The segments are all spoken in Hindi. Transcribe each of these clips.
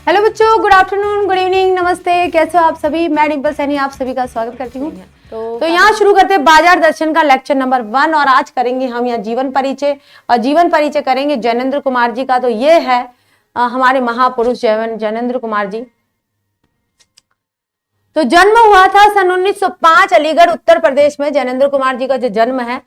हेलो बच्चों, गुड आफ्टरनून, गुड इवनिंग, नमस्ते। कैसे हो आप सभी? मैं डिम्पल सैनी आप सभी का स्वागत करती हूँ। तो यहाँ शुरू करते हैं बाजार दर्शन का लेक्चर नंबर 1 और आज करेंगे हम यहाँ जीवन परिचय और जीवन परिचय करेंगे जैनेंद्र कुमार जी का। तो ये है हमारे महापुरुष जैनेंद्र कुमार जी। तो जन्म हुआ था सन 1905 अलीगढ़ उत्तर प्रदेश में। जैनेंद्र कुमार जी का जो जन्म है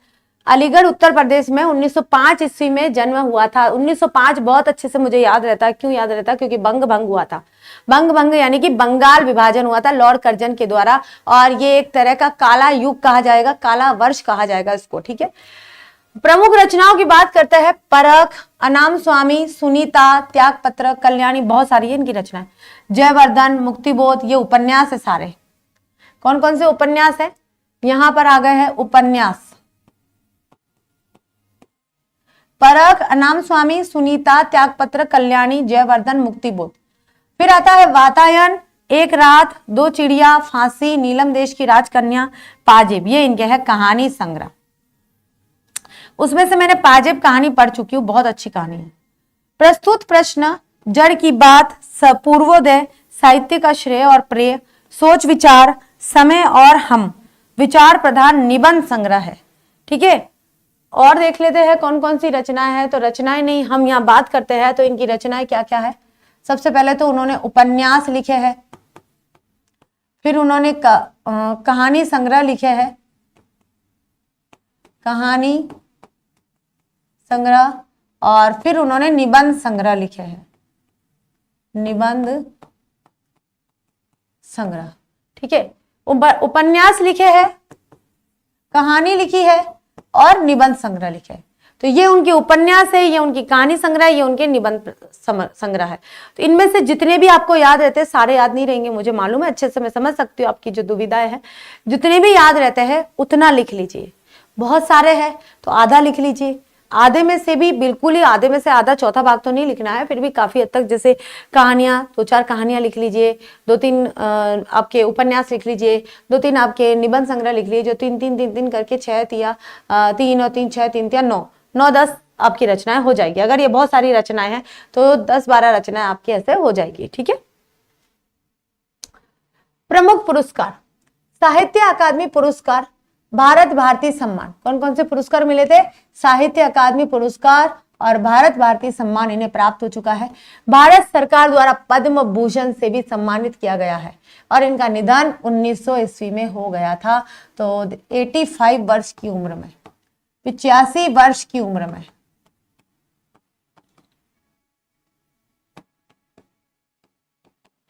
अलीगढ़ उत्तर प्रदेश में 1905 ईस्वी में जन्म हुआ था। 1905 बहुत अच्छे से मुझे याद रहता है। क्यों याद रहता है? क्योंकि बंग भंग हुआ था। बंग भंग यानी कि बंगाल विभाजन हुआ था लॉर्ड कर्जन के द्वारा, और ये एक तरह का काला युग कहा जाएगा, काला वर्ष कहा जाएगा इसको। ठीक है, प्रमुख रचनाओं की बात करते हैं। परख, अनाम स्वामी, सुनीता, त्यागपत्र, कल्याणी, बहुत सारी है इनकी रचनाएं। जयवर्धन, मुक्तिबोध, ये उपन्यास है सारे। कौन कौन से उपन्यास है? यहां पर आ गए हैं उपन्यास। परख, अनाम स्वामी, सुनीता, त्यागपत्र, कल्याणी, जयवर्धन, मुक्तिबोध। फिर आता है वातायन, एक रात, दो चिड़िया, फांसी, नीलम देश की राजकन्या, पाजेब। ये इनके है कहानी संग्रह। उसमें से मैंने पाजेब कहानी पढ़ चुकी हूँ, बहुत अच्छी कहानी है। प्रस्तुत प्रश्न, जड़ की बात, पूर्वोदय, साहित्य का श्रेय और प्रेय, सोच विचार, समय और हम, विचार प्रधान निबंध संग्रह है। ठीक है, और देख लेते हैं कौन कौन सी रचनाएं हैं। तो रचनाएं नहीं, हम यहाँ बात करते हैं तो इनकी रचनाएं क्या क्या है। सबसे पहले तो उन्होंने उपन्यास लिखे हैं, फिर उन्होंने कहानी संग्रह लिखे हैं, कहानी संग्रह, और फिर उन्होंने निबंध संग्रह लिखे हैं, निबंध संग्रह। ठीक है, उपन्यास लिखे हैं, कहानी लिखी है और निबंध संग्रह लिखे है। तो ये उनके उपन्यास है, ये उनकी कहानी संग्रह, ये उनके निबंध संग्रह है। तो इनमें से जितने भी आपको याद रहते हैं, सारे याद नहीं रहेंगे मुझे मालूम है, अच्छे से मैं समझ सकती हूँ आपकी जो दुविधाएं हैं। जितने भी याद रहते हैं उतना लिख लीजिए। बहुत सारे हैं तो आधा लिख लीजिए। आधे में से भी, बिल्कुल ही आधे में से आधा, चौथा भाग तो नहीं लिखना है, फिर भी काफी हद तक, जैसे कहानियां, 2-4 कहानियां लिख लीजिए, 2-3 आपके उपन्यास लिख लीजिए, 2-3 आपके निबंध संग्रह लिख लीजिए, जो 3-3 करके 6 या 3 और 3 6 3 या 9-10 आपकी रचनाएं हो जाएगी। अगर ये बहुत सारी रचनाएं हैं तो 10-12 रचनाएं आपकी ऐसे हो जाएगी। ठीक है, प्रमुख पुरस्कार, साहित्य अकादमी पुरस्कार, भारत भारती सम्मान। कौन कौन से पुरस्कार मिले थे? साहित्य अकादमी पुरस्कार और भारत भारती सम्मान इन्हें प्राप्त हो चुका है। भारत सरकार द्वारा पद्म भूषण से भी सम्मानित किया गया है और इनका निधन 1900 ईस्वी में हो गया था। तो 85 वर्ष की उम्र में, 85 वर्ष की उम्र में।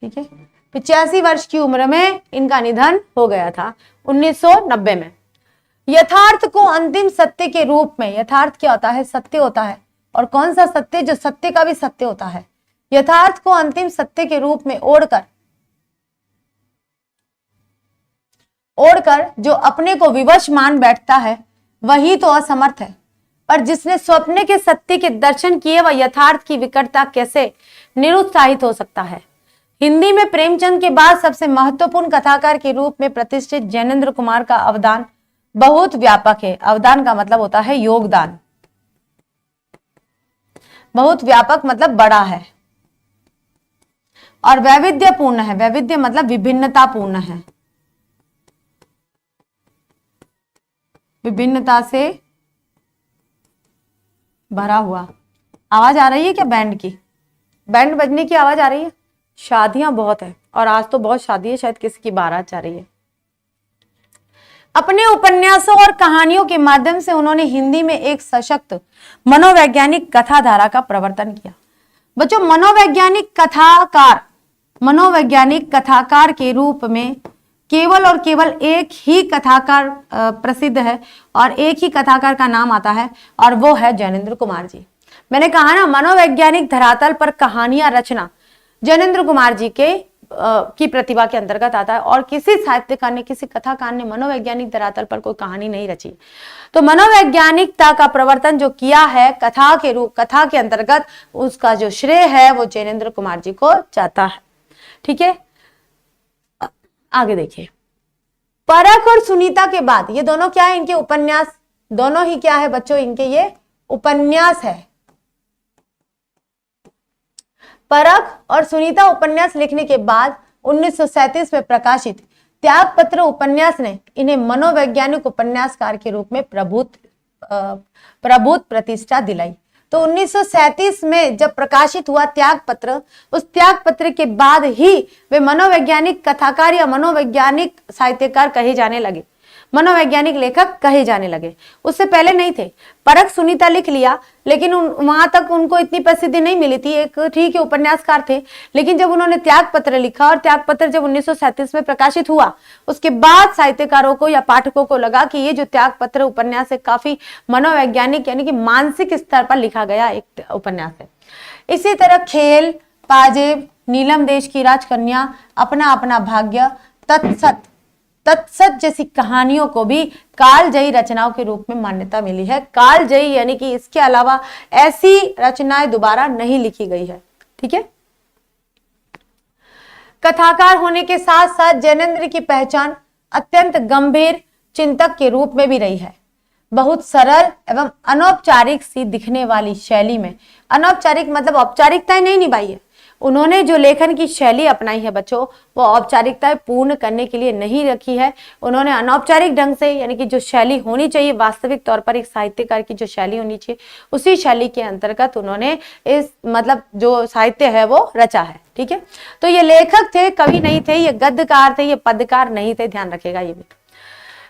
ठीक है, 85 वर्ष की उम्र में इनका निधन हो गया था 1990 में। यथार्थ को अंतिम सत्य के रूप में, यथार्थ क्या होता है? सत्य होता है। और कौन सा सत्य? जो सत्य का भी सत्य होता है। यथार्थ को अंतिम सत्य के रूप में ओढ़कर जो अपने को विवश मान बैठता है वही तो असमर्थ है। पर जिसने स्वप्न के सत्य के दर्शन किए वह यथार्थ की विकटता कैसे निरुत्साहित हो सकता है। हिंदी में प्रेमचंद के बाद सबसे महत्वपूर्ण कथाकार के रूप में प्रतिष्ठित जैनेंद्र कुमार का अवदान बहुत व्यापक है। अवदान का मतलब होता है योगदान। बहुत व्यापक मतलब बड़ा है और वैविध्यपूर्ण है। वैविध्य मतलब विभिन्नतापूर्ण है, विभिन्नता से भरा हुआ। आवाज आ रही है क्या बैंड की? बैंड बजने की आवाज आ रही है? शादियां बहुत है और आज तो बहुत शादी है, शायद किसी की बारात जा रही है। अपने उपन्यासों और कहानियों के माध्यम से उन्होंने हिंदी में एक सशक्त मनोवैज्ञानिक कथा धारा का प्रवर्तन किया। बच्चों, मनोवैज्ञानिक कथाकार के रूप में केवल और केवल एक ही कथाकार प्रसिद्ध है और एक ही कथाकार का नाम आता है और वो है जैनेंद्र कुमार जी। मैंने कहा ना, मनोवैज्ञानिक धरातल पर कहानियां रचना जैनेंद्र कुमार जी की प्रतिभा के अंतर्गत आता है और किसी साहित्यकार ने, किसी कथाकार ने मनोवैज्ञानिक धरातल पर कोई कहानी नहीं रची। तो मनोवैज्ञानिकता का प्रवर्तन जो किया है कथा के अंतर्गत, उसका जो श्रेय है वो जैनेंद्र कुमार जी को जाता है। ठीक है, आगे देखिए। परख और सुनीता के बाद ये दोनों क्या है? इनके उपन्यास। दोनों ही क्या है बच्चों? इनके ये उपन्यास है। परख और सुनीता उपन्यास लिखने के बाद 1937 में प्रकाशित त्यागपत्र उपन्यास ने इन्हें मनोवैज्ञानिक उपन्यासकार के रूप में प्रभुत प्रतिष्ठा दिलाई। तो 1937 में जब प्रकाशित हुआ त्यागपत्र, उस त्यागपत्र के बाद ही वे मनोवैज्ञानिक कथाकार या मनोवैज्ञानिक साहित्यकार कहे जाने लगे, मनोवैज्ञानिक लेखक कहे जाने लगे। उससे पहले नहीं थे। परख सुनीता लिख लिया, लेकिन वहां तक उनको इतनी प्रसिद्धि नहीं मिली थी, एक ठीक है उपन्यासकार थे। लेकिन जब उन्होंने त्यागपत्र लिखा और त्यागपत्र जब 1937 में प्रकाशित हुआ, उसके बाद साहित्यकारों को या पाठकों को लगा कि ये जो त्यागपत्र उपन्यास है काफी मनोवैज्ञानिक यानी कि मानसिक स्तर पर लिखा गया एक उपन्यास है। इसी तरह खेल, पाजेब, नीलम देश की राजकन्या, अपना अपना भाग्य, तत्सत जैसी कहानियों को भी कालजयी रचनाओं के रूप में मान्यता मिली है। कालजयी यानी कि इसके अलावा ऐसी रचनाएं दोबारा नहीं लिखी गई है। ठीक है। कथाकार होने के साथ साथ जैनेंद्र की पहचान अत्यंत गंभीर चिंतक के रूप में भी रही है। बहुत सरल एवं अनौपचारिक सी दिखने वाली शैली में, अनौपचारिक मतलब औपचारिकताएं नहीं निभाई है। उन्होंने जो लेखन की शैली अपनाई है बच्चों, वो औपचारिकताएं पूर्ण करने के लिए नहीं रखी है। उन्होंने अनौपचारिक ढंग से यानी कि जो शैली होनी चाहिए वास्तविक तौर पर एक साहित्यकार की जो शैली होनी चाहिए, उसी शैली के अंतर्गत उन्होंने इस मतलब जो साहित्य है वो रचा है। ठीक है। तो ये लेखक थे, कवि नहीं थे, ये गद्यकार थे, ये पद्यकार नहीं थे, ध्यान रखिएगा ये भी।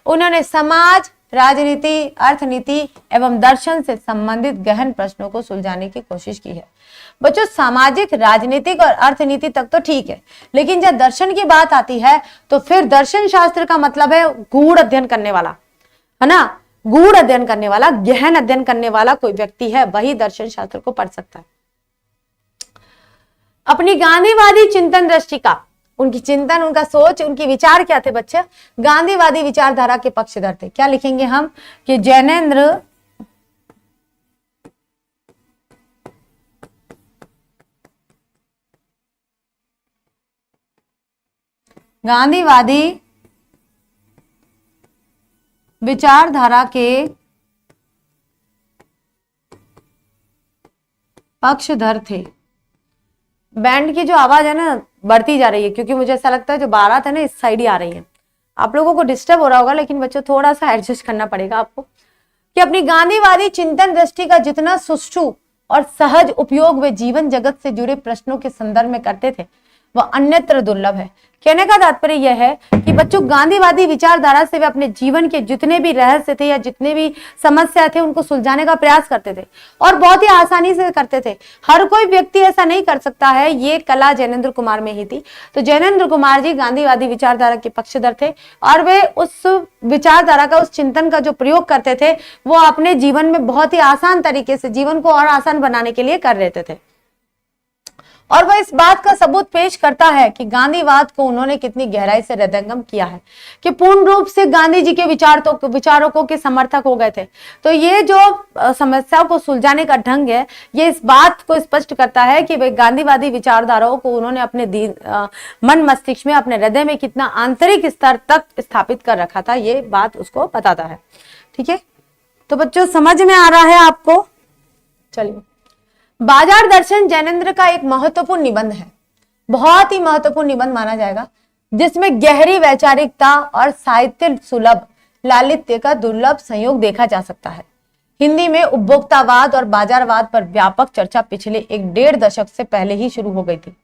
उन्होंने समाज, राजनीति, अर्थनीति एवं दर्शन से संबंधित गहन प्रश्नों को सुलझाने की कोशिश की है। बच्चों सामाजिक, राजनीतिक और अर्थनीति तक तो ठीक है, लेकिन जब दर्शन की बात आती है तो फिर दर्शन शास्त्र का मतलब है गूढ़ अध्ययन करने वाला, है ना। गूढ़ अध्ययन करने वाला, गहन अध्ययन करने वाला कोई व्यक्ति है, वही दर्शन शास्त्र को पढ़ सकता है। अपनी गांधीवादी चिंतन दृष्टि का, उनकी चिंतन, उनका सोच, उनके विचार क्या थे बच्चे? गांधीवादी विचारधारा के पक्षधर थे। क्या लिखेंगे हम कि जैनेंद्र गांधीवादी विचारधारा के पक्षधर थे। बैंड की जो आवाज है ना बढ़ती जा रही है, क्योंकि मुझे ऐसा लगता है जो बारात है ना इस साइड ही आ रही है। आप लोगों को डिस्टर्ब हो रहा होगा, लेकिन बच्चों थोड़ा सा एडजस्ट करना पड़ेगा आपको। कि अपनी गांधीवादी चिंतन दृष्टि का जितना सुष्ठु और सहज उपयोग वे जीवन जगत से जुड़े प्रश्नों के संदर्भ में करते थे, वह अन्यत्र दुर्लभ है। कहने का तात्पर्य यह है कि बच्चों गांधीवादी विचारधारा से वे अपने जीवन के जितने भी रहस्य थे या जितने भी समस्या थे उनको सुलझाने का प्रयास करते थे, और बहुत ही आसानी से करते थे। हर कोई व्यक्ति ऐसा नहीं कर सकता है, ये कला जैनेंद्र कुमार में ही थी। तो जैनेंद्र कुमार जी गांधीवादी विचारधारा के पक्षधर थे, और वे उस विचारधारा का, उस चिंतन का जो प्रयोग करते थे वो अपने जीवन में बहुत ही आसान तरीके से, जीवन को और आसान बनाने के लिए कर लेते थे। और वह इस बात का सबूत पेश करता है कि गांधीवाद को उन्होंने कितनी गहराई से हृदयंगम किया है, कि पूर्ण रूप से गांधी जी के विचारकों के समर्थक हो गए थे। तो ये जो समस्याओं को सुलझाने का ढंग है, ये इस बात को स्पष्ट करता है कि वे गांधीवादी विचारधाराओं को उन्होंने अपने मन मस्तिष्क में, अपने हृदय में कितना आंतरिक स्तर तक स्थापित कर रखा था, ये बात उसको बताता है। ठीक है। तो बच्चों समझ में आ रहा है आपको? चलिए, बाजार दर्शन जैनेंद्र का एक महत्वपूर्ण निबंध है, बहुत ही महत्वपूर्ण निबंध माना जाएगा, जिसमें गहरी वैचारिकता और साहित्य सुलभ लालित्य का दुर्लभ संयोग देखा जा सकता है। हिंदी में उपभोक्तावाद और बाजारवाद पर व्यापक चर्चा पिछले 1.5 दशक से पहले ही शुरू हो गई थी,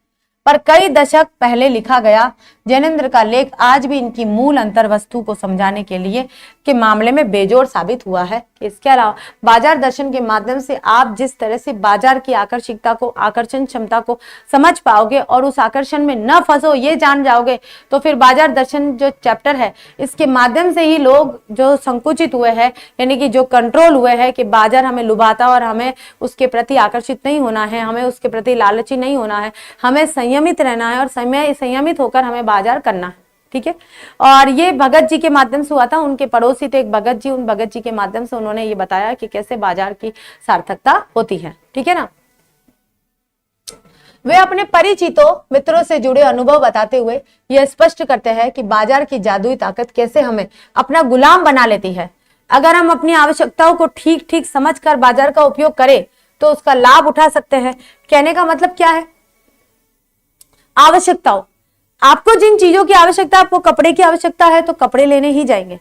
पर कई दशक पहले लिखा गया जैनेंद्र का लेख आज भी इनकी मूल अंतर वस्तु को समझाने के लिए के मामले में बेजोड़ साबित हुआ है। इसके अलावा बाजार दर्शन के माध्यम से आप जिस तरह से बाजार की आकर्षिकता को, आकर्षण क्षमता को समझ पाओगे और उस आकर्षण में न फंसो ये जान जाओगे, तो फिर बाजार दर्शन जो चैप्टर है इसके माध्यम से ही लोग जो संकुचित हुए हैं, यानी कि जो कंट्रोल हुए हैं कि बाजार हमें लुभाता और हमें उसके प्रति आकर्षित नहीं होना है, हमें उसके प्रति लालची नहीं होना है, हमें संयमित रहना है और संयमित होकर हमें बाजार करना है। ठीक है। और ये भगत जी के माध्यम से हुआ था, उनके पड़ोसी थे एक भगत जी, उन भगत जी के माध्यम से उन्होंने ये बताया कि कैसे बाजार की सार्थकता होती है। ठीक है ना। वे अपने परिचितों मित्रों से जुड़े अनुभव बताते हुए यह स्पष्ट करते हैं कि बाजार की जादुई ताकत कैसे हमें अपना गुलाम बना लेती है। अगर हम अपनी आवश्यकताओं को ठीक ठीक समझकर बाजार का उपयोग करें तो उसका लाभ उठा सकते हैं। कहने का मतलब क्या है आवश्यकताओं, आपको जिन चीजों की आवश्यकता, आपको कपड़े की आवश्यकता है तो कपड़े लेने ही जाएंगे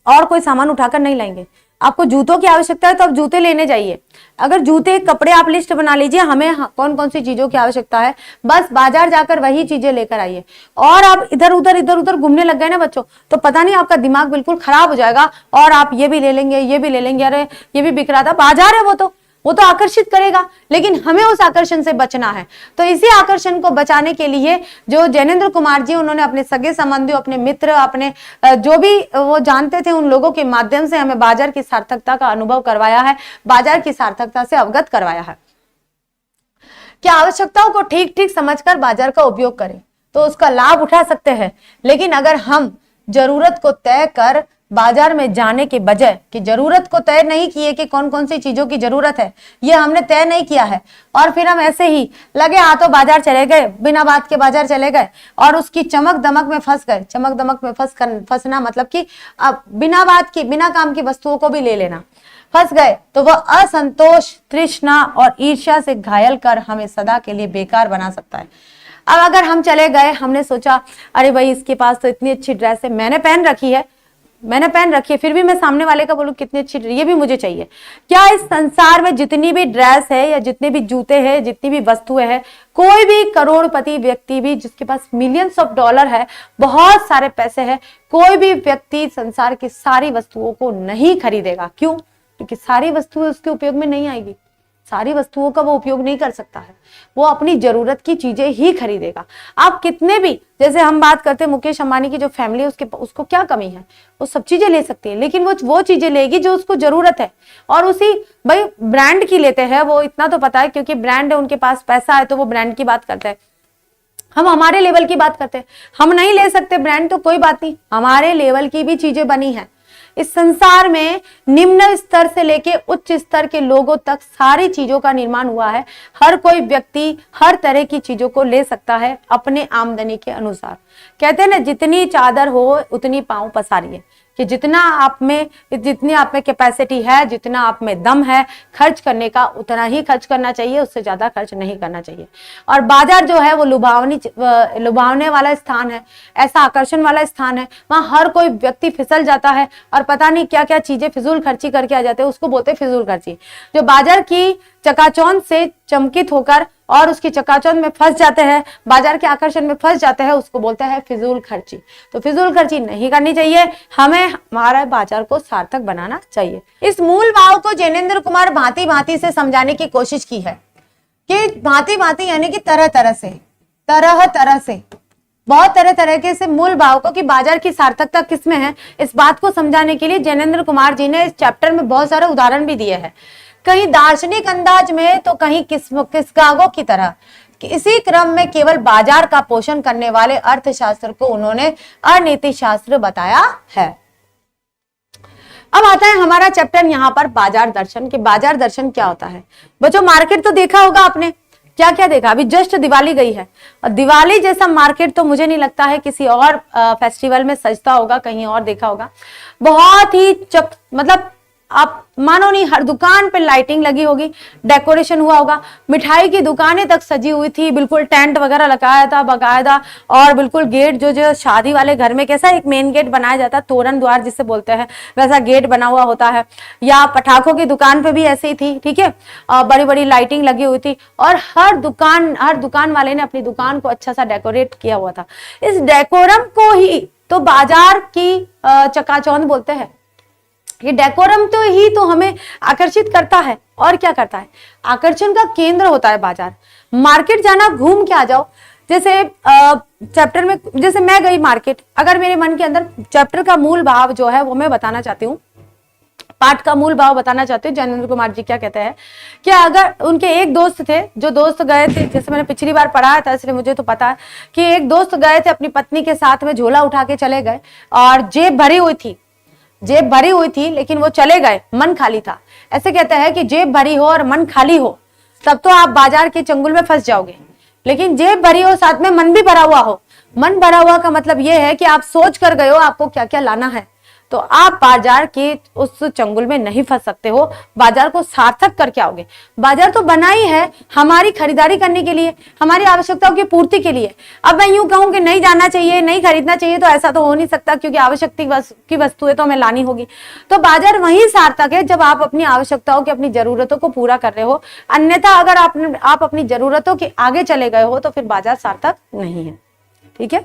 और कोई सामान उठाकर नहीं लाएंगे। आपको जूतों की आवश्यकता है तो आप जूते लेने जाइए। अगर जूते कपड़े आप लिस्ट बना लीजिए, हमें कौन कौन सी चीजों की आवश्यकता है, बस बाजार जाकर वही चीजें लेकर आइए। और आप इधर उधर घूमने लग गए ना बच्चों, तो पता नहीं आपका दिमाग बिल्कुल खराब हो जाएगा और आप ये भी ले लेंगे, ये भी ले लेंगे, अरे ये भी बिक रहा था, बाजार है वो तो आकर्षित करेगा, लेकिन हमें उस आकर्षण से बचना है। तो इसी आकर्षण को बचाने के लिए जो जैनेंद्र कुमार जी, उन्होंने अपने सगे संबंधियों, अपने मित्र, अपने जो भी वो जानते थे उन लोगों के माध्यम से हमें बाजार की सार्थकता का अनुभव करवाया है, बाजार की सार्थकता से अवगत करवाया है कि आवश्यकताओं को ठीक ठीक समझकर बाजार का उपयोग करें तो उसका लाभ उठा सकते हैं। लेकिन अगर हम जरूरत को तय कर बाजार में जाने के बजाय, कि जरूरत को तय नहीं किए कि कौन कौन सी चीजों की जरूरत है, ये हमने तय नहीं किया है, और फिर हम ऐसे ही लगे हाथों बाजार चले गए, बिना बात के बाजार चले गए और उसकी चमक दमक में फंस गए। चमक दमक में फंसना मतलब कि अब बिना बात की, बिना काम की वस्तुओं को भी ले लेना, फंस गए तो वह असंतोष, तृष्णा और ईर्ष्या से घायल कर हमें सदा के लिए बेकार बना सकता है। अब अगर हम चले गए, हमने सोचा अरे भाई इसके पास तो इतनी अच्छी ड्रेस है, मैंने पहन रखी है, फिर भी मैं सामने वाले का बोलूं कितनी अच्छी, ये भी मुझे चाहिए। क्या इस संसार में जितनी भी ड्रेस है या जितने भी जूते हैं, जितनी भी वस्तुएं हैं, कोई भी करोड़पति व्यक्ति भी जिसके पास मिलियंस ऑफ डॉलर है, बहुत सारे पैसे हैं, कोई भी व्यक्ति संसार की सारी वस्तुओं को नहीं खरीदेगा? क्यों? क्योंकि सारी वस्तुएं उसके उपयोग में नहीं आएगी, सारी वस्तुओं का वो उपयोग नहीं कर सकता है, वो अपनी जरूरत की चीजें ही खरीदेगा। आप कितने भी, जैसे हम बात करते हैं मुकेश अंबानी की जो फैमिली है, उसको क्या कमी है, वो सब चीजें ले सकती है, लेकिन वो चीजें लेगी जो उसको जरूरत है, और उसी भाई ब्रांड की लेते हैं। वो इतना तो पता है क्योंकि ब्रांड है, उनके पास पैसा है तो वो ब्रांड की बात करते हैं। हम हमारे लेवल की बात करते हैं, हम नहीं ले सकते ब्रांड तो कोई बात नहीं, हमारे लेवल की भी चीजें बनी है। इस संसार में निम्न स्तर से लेके उच्च स्तर के लोगों तक सारी चीजों का निर्माण हुआ है। हर कोई व्यक्ति हर तरह की चीजों को ले सकता है अपने आमदनी के अनुसार। कहते हैं ना, जितनी चादर हो उतनी पांव पसारिए, कि जितनी आप में कैपेसिटी है, जितना आप में दम है खर्च करने का, उतना ही खर्च करना चाहिए, उससे ज्यादा खर्च नहीं करना चाहिए। और बाजार जो है वो लुभावने वाला स्थान है, ऐसा आकर्षण वाला स्थान है, वहां हर कोई व्यक्ति फिसल जाता है और पता नहीं क्या क्या चीजें फिजूल खर्ची करके आ जाते हैं, उसको बोलते हैं फिजूल खर्ची। जो बाजार की चकाचौंध से चमकित होकर और उसकी चकाचौंध में फंस जाते हैं, बाजार के आकर्षण में फंस जाते हैं, उसको बोलते हैं फिजूल खर्ची। तो फिजूल खर्ची नहीं करनी चाहिए, हमें हमारा बाजार को सार्थक बनाना चाहिए। इस मूल भाव को जैनेंद्र कुमार भांति भांति से समझाने की कोशिश की है, कि भांति भांति यानी कि तरह तरह से बहुत तरह के से मूल भाव को, कि बाजार की सार्थकता किसमें है, इस बात को समझाने के लिए जैनेंद्र कुमार जी ने इस चैप्टर में बहुत सारे उदाहरण भी दिए हैं, कहीं दार्शनिक अंदाज में तो कहीं किसकागो की तरह। इसी क्रम में केवल बाजार का पोषण करने वाले अर्थशास्त्र को उन्होंने अनीति शास्त्र बताया है। अब आता है हमारा चैप्टर यहाँ पर बाजार दर्शन, कि बाजार दर्शन क्या होता है। बच्चों मार्केट तो देखा होगा आपने, क्या क्या देखा? अभी जस्ट दिवाली गई है, और दिवाली जैसा मार्केट तो मुझे नहीं लगता है किसी और फेस्टिवल में सजता होगा, कहीं और देखा होगा। बहुत ही मतलब आप मानो नहीं, हर दुकान पे लाइटिंग लगी होगी, डेकोरेशन हुआ होगा, मिठाई की दुकानें तक सजी हुई थी, बिल्कुल टेंट वगैरह लगाया था बाकायदा, और बिल्कुल गेट जो शादी वाले घर में कैसा एक मेन गेट बनाया जाता है, तोरण द्वार जिसे बोलते हैं, वैसा गेट बना हुआ होता है। या पटाखों की दुकान पे भी ऐसे ही थी, ठीक है, बड़ी बड़ी लाइटिंग लगी हुई थी, और हर दुकान वाले ने अपनी दुकान को अच्छा सा डेकोरेट किया हुआ था। इस डेकोरम को ही तो बाजार की चकाचौंध बोलते हैं। ये डेकोरम तो ही तो हमें आकर्षित करता है, और क्या करता है, आकर्षण का केंद्र होता है बाजार। मार्केट जाना, घूम के आ जाओ। जैसे चैप्टर में, जैसे मैं गई मार्केट, अगर मेरे मन के अंदर चैप्टर का मूल भाव जो है वो मैं बताना चाहती हूँ, पाठ का मूल भाव बताना चाहती हूँ। जैनेंद्र कुमार जी क्या कहते हैं कि अगर उनके एक दोस्त थे, जो दोस्त गए थे, जैसे मैंने पिछली बार पढ़ाया था इसलिए मुझे तो पता है कि एक दोस्त गए थे अपनी पत्नी के साथ में, झोला उठा के चले गए और जेब भरी हुई थी, लेकिन वो चले गए, मन खाली था। ऐसे कहते हैं कि जेब भरी हो और मन खाली हो तब तो आप बाजार के चंगुल में फंस जाओगे, लेकिन जेब भरी हो साथ में मन भी भरा हुआ हो। मन भरा हुआ का मतलब ये है कि आप सोच कर गए हो आपको क्या क्या लाना है, तो आप बाजार के उस चंगुल में नहीं फंस सकते हो, बाजार को सार्थक करके आओगे। बाजार तो बना ही है हमारी खरीदारी करने के लिए, हमारी आवश्यकताओं की पूर्ति के लिए। अब मैं यूं कहूं कि नहीं जाना चाहिए, नहीं खरीदना चाहिए, तो ऐसा तो हो नहीं सकता, क्योंकि आवश्यकता की वस्तुएं तो हमें लानी होगी। तो बाजार वही सार्थक है जब आप अपनी आवश्यकताओं की, अपनी जरूरतों को पूरा कर रहे हो। अन्यथा अगर आप अपनी जरूरतों के आगे चले गए हो तो फिर बाजार सार्थक नहीं है। ठीक है,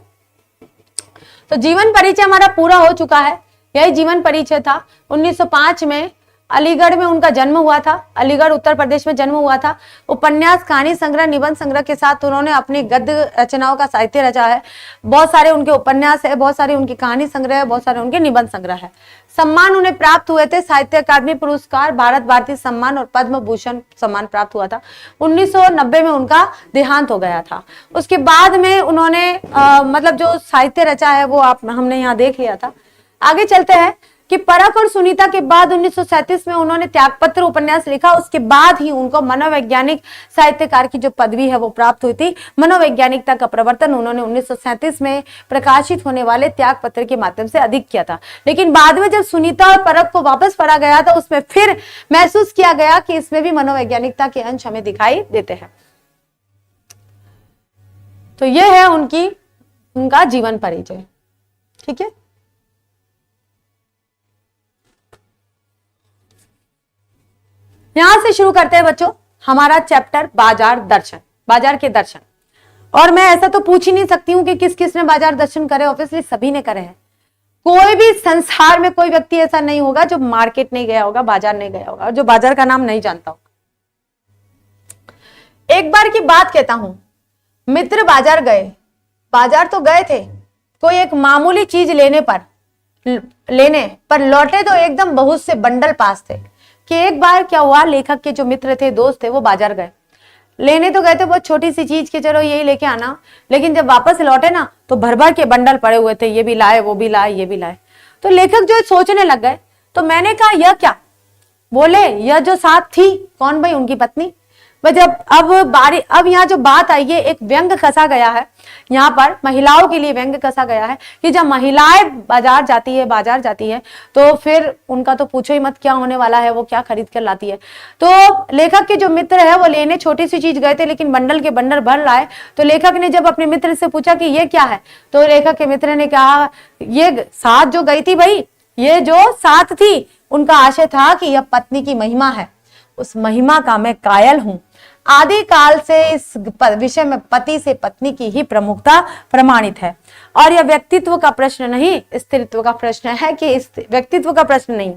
तो जीवन परिचय हमारा पूरा हो चुका है। यही जीवन परिचय था। 1905 में अलीगढ़ में उनका जन्म हुआ था, अलीगढ़ उत्तर प्रदेश में जन्म हुआ था। उपन्यास, कहानी संग्रह, निबंध संग्रह के साथ उन्होंने अपनी गद्य रचनाओं का साहित्य रचा है। बहुत सारे उनके उपन्यास है, बहुत सारे उनकी कहानी संग्रह है, बहुत सारे उनके निबंध संग्रह है। सम्मान उन्हें प्राप्त हुए थे, साहित्य अकादमी पुरस्कार, भारत भारती सम्मान और पद्म भूषण सम्मान प्राप्त हुआ था। 1990 में उनका देहांत हो गया था। उसके बाद में उन्होंने मतलब जो साहित्य रचा है वो हमने यहाँ देख लिया था। आगे चलते हैं कि परख और सुनीता के बाद 1937 में उन्होंने त्यागपत्र उपन्यास लिखा। उसके बाद ही उनको मनोवैज्ञानिक साहित्यकार की जो पदवी है वो प्राप्त हुई थी। मनोवैज्ञानिकता का प्रवर्तन उन्होंने 1937 में प्रकाशित होने वाले त्यागपत्र के माध्यम से अधिक किया था। लेकिन बाद में जब सुनीता और परख को वापस पढ़ा गया था, उसमें फिर महसूस किया गया कि इसमें भी मनोवैज्ञानिकता के अंश हमें दिखाई देते हैं। तो यह है उनका जीवन परिचय। ठीक है, यहां से शुरू करते हैं बच्चों हमारा चैप्टर बाजार दर्शन, बाजार के दर्शन। और मैं ऐसा तो पूछ ही नहीं सकती हूं कि किस किस ने बाजार दर्शन करे, ऑब्वियसली सभी ने करे हैं। कोई भी संसार में कोई व्यक्ति ऐसा नहीं होगा जो मार्केट नहीं गया होगा, बाजार नहीं गया होगा, जो बाजार का नाम नहीं जानता होगा। एक बार की बात कहता हूं, मित्र बाजार गए, बाजार तो गए थे, कोई एक मामूली चीज लेने पर लौटे तो एकदम बहुत से बंडल पास थे। कि एक बार क्या हुआ, लेखक के जो मित्र थे, दोस्त थे, वो बाजार गए, लेने तो गए थे बहुत छोटी सी चीज के, चलो यही लेके आना, लेकिन जब वापस लौटे ना तो भर भर के बंडल पड़े हुए थे, ये भी लाए, वो भी लाए, ये भी लाए। तो लेखक जो सोचने लग गए। तो मैंने कहा यह क्या? बोले यह जो साथ थी, कौन भाई? उनकी पत्नी। जब अब यहाँ जो बात आई है, एक व्यंग कसा गया है यहाँ पर, महिलाओं के लिए व्यंग कसा गया है कि जब महिलाएं बाजार जाती है तो फिर उनका तो पूछो ही मत क्या होने वाला है, वो क्या खरीद कर लाती है। तो लेखक के जो मित्र है वो लेने छोटी सी चीज गए थे, लेकिन बंडल के बंडल भर लाए। तो लेखक ने जब अपने मित्र से पूछा कि ये क्या है, तो लेखक के मित्र ने कहा ये साथ जो गई थी भाई, ये जो साथ थी, उनका आशय था कि यह पत्नी की महिमा है, उस महिमा का मैं कायल हूं। आदि काल से इस विषय में पति से पत्नी की ही प्रमुखता प्रमाणित है। और यह व्यक्तित्व का प्रश्न नहीं, स्त्रीत्व का प्रश्न है। कि इस व्यक्तित्व का प्रश्न नहीं,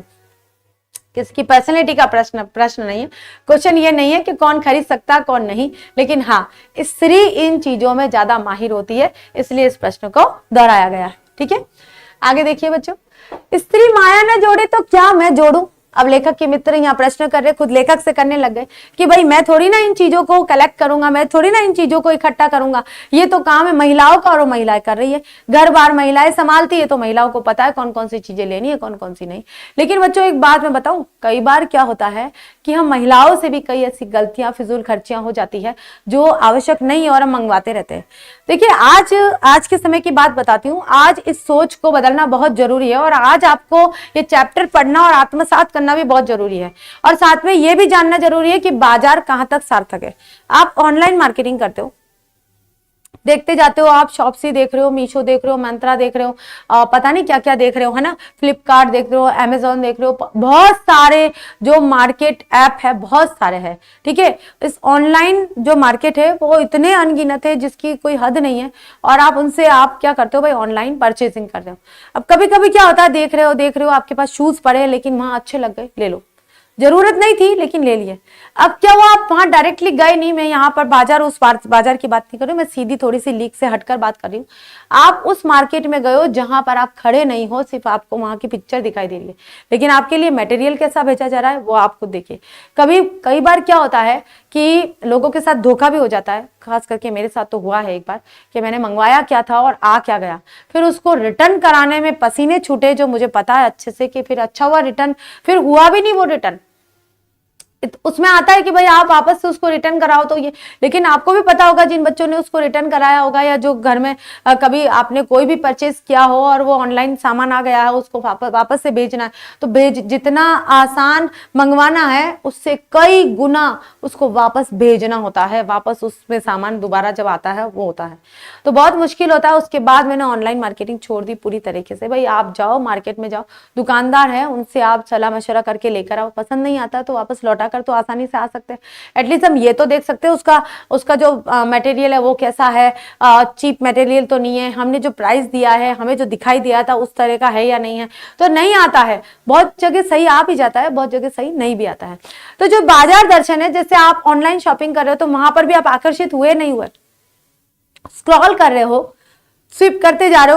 किसकी पर्सनैलिटी का प्रश्न नहीं है। क्वेश्चन ये नहीं है कि कौन खरीद सकता कौन नहीं, लेकिन हाँ, स्त्री इन चीजों में ज्यादा माहिर होती है, इसलिए इस प्रश्न को दोहराया गया है। ठीक है, आगे देखिए बच्चों, स्त्री माया न जोड़े तो क्या मैं जोड़ू। अब लेखक के मित्र यहाँ प्रश्न कर रहे, खुद लेखक से करने लग गए कि भाई मैं थोड़ी ना इन चीजों को कलेक्ट करूंगा, मैं थोड़ी ना इन चीजों को इकट्ठा करूंगा, ये तो काम है महिलाओं का, और वो महिलाएं कर रही है, घर बार महिलाएं संभालती है, तो महिलाओं को पता है कौन कौन सी चीजें लेनी है, कौन कौन सी नहीं। लेकिन बच्चों एक बात मैं बताऊं, कई बार क्या होता है कि हम महिलाओं से भी कई ऐसी गलतियां, फिजूल खर्चियां हो जाती है जो आवश्यक नहीं है और हम मंगवाते रहते हैं। देखिए आज के समय की बात बताती हूँ, आज इस सोच को बदलना बहुत जरूरी है, और आज आपको ये चैप्टर पढ़ना और आत्मसात करना भी बहुत जरूरी है। और साथ में ये भी जानना जरूरी है कि बाजार कहां तक सार्थक है। आप ऑनलाइन मार्केटिंग करते हो, देखते जाते हो, आप शॉप्सी देख रहे हो, मीशो देख रहे हो, मंत्रा देख रहे हो, पता नहीं क्या क्या देख रहे हो, है ना, फ्लिपकार्ट देख रहे हो, अमेजोन देख रहे हो, बहुत सारे जो मार्केट ऐप है, बहुत सारे हैं। ठीक है, इस ऑनलाइन जो मार्केट है वो इतने अनगिनत है जिसकी कोई हद नहीं है, और आप उनसे आप क्या करते हो भाई, ऑनलाइन परचेसिंग कर रहे हो। अब कभी कभी क्या होता है, देख रहे हो आपके पास शूज पड़े हैं, लेकिन वहां अच्छे लग गए, ले लो, जरूरत नहीं थी लेकिन ले लिए। अब क्या हुआ, आप वहां डायरेक्टली गए नहीं, मैं यहाँ पर बाजार उस बाजार की बात नहीं कर रही हूँ, मैं सीधी थोड़ी सी लीक से हटकर बात कर रही हूँ। आप उस मार्केट में गए हो जहां पर आप खड़े नहीं हो, सिर्फ आपको वहां की पिक्चर दिखाई दे रही है, लेकिन आपके लिए मटेरियल कैसा बेचा जा रहा है वो आप खुद देखिए। कई बार क्या होता है कि लोगों के साथ धोखा भी हो जाता है, खास करके मेरे साथ तो हुआ है एक बार कि मैंने मंगवाया क्या था और आ क्या गया, फिर उसको रिटर्न कराने में पसीने छूटे, जो मुझे पता है अच्छे से कि फिर अच्छा हुआ रिटर्न, फिर हुआ भी नहीं वो रिटर्न। उसमें आता है कि भाई आप वापस से उसको रिटर्न कराओ, तो ये, लेकिन आपको भी पता होगा जिन बच्चों ने उसको रिटर्न कराया होगा, या जो घर में कभी आपने कोई भी परचेज किया हो और वो ऑनलाइन सामान आ गया है, उसको वापस से भेजना है, तो जितना आसान मंगवाना है उससे कई गुना उसको वापस भेजना होता है, वापस उसमें सामान दोबारा जब आता है वो होता है, तो बहुत मुश्किल होता है। उसके बाद मैंने ऑनलाइन मार्केटिंग छोड़ दी पूरी तरीके से। भाई आप जाओ मार्केट में, जाओ दुकानदार है उनसे आप सलाह मशवरा करके लेकर आओ, पसंद नहीं आता तो वापस लौटा कर तो आसानी से आ सकते हैं। एटलीस्ट हम ये तो देख सकते हैं उसका जो मटेरियल है वो कैसा है, चीप मटेरियल तो नहीं है, हमने जो प्राइस दिया है, हमें जो दिखाई दिया था उस तरह का है या नहीं है। तो नहीं आता है, बहुत जगह सही आ भी जाता है, बहुत जगह सही नहीं भी आता है। तो जो बाजार दर्शन है, जैसे आप ऑनलाइन शॉपिंग कर रहे हो तो वहां पर भी आप आकर्षित हुए नहीं हुए, स्क्रॉल कर रहे हो, स्विप करते जा रहे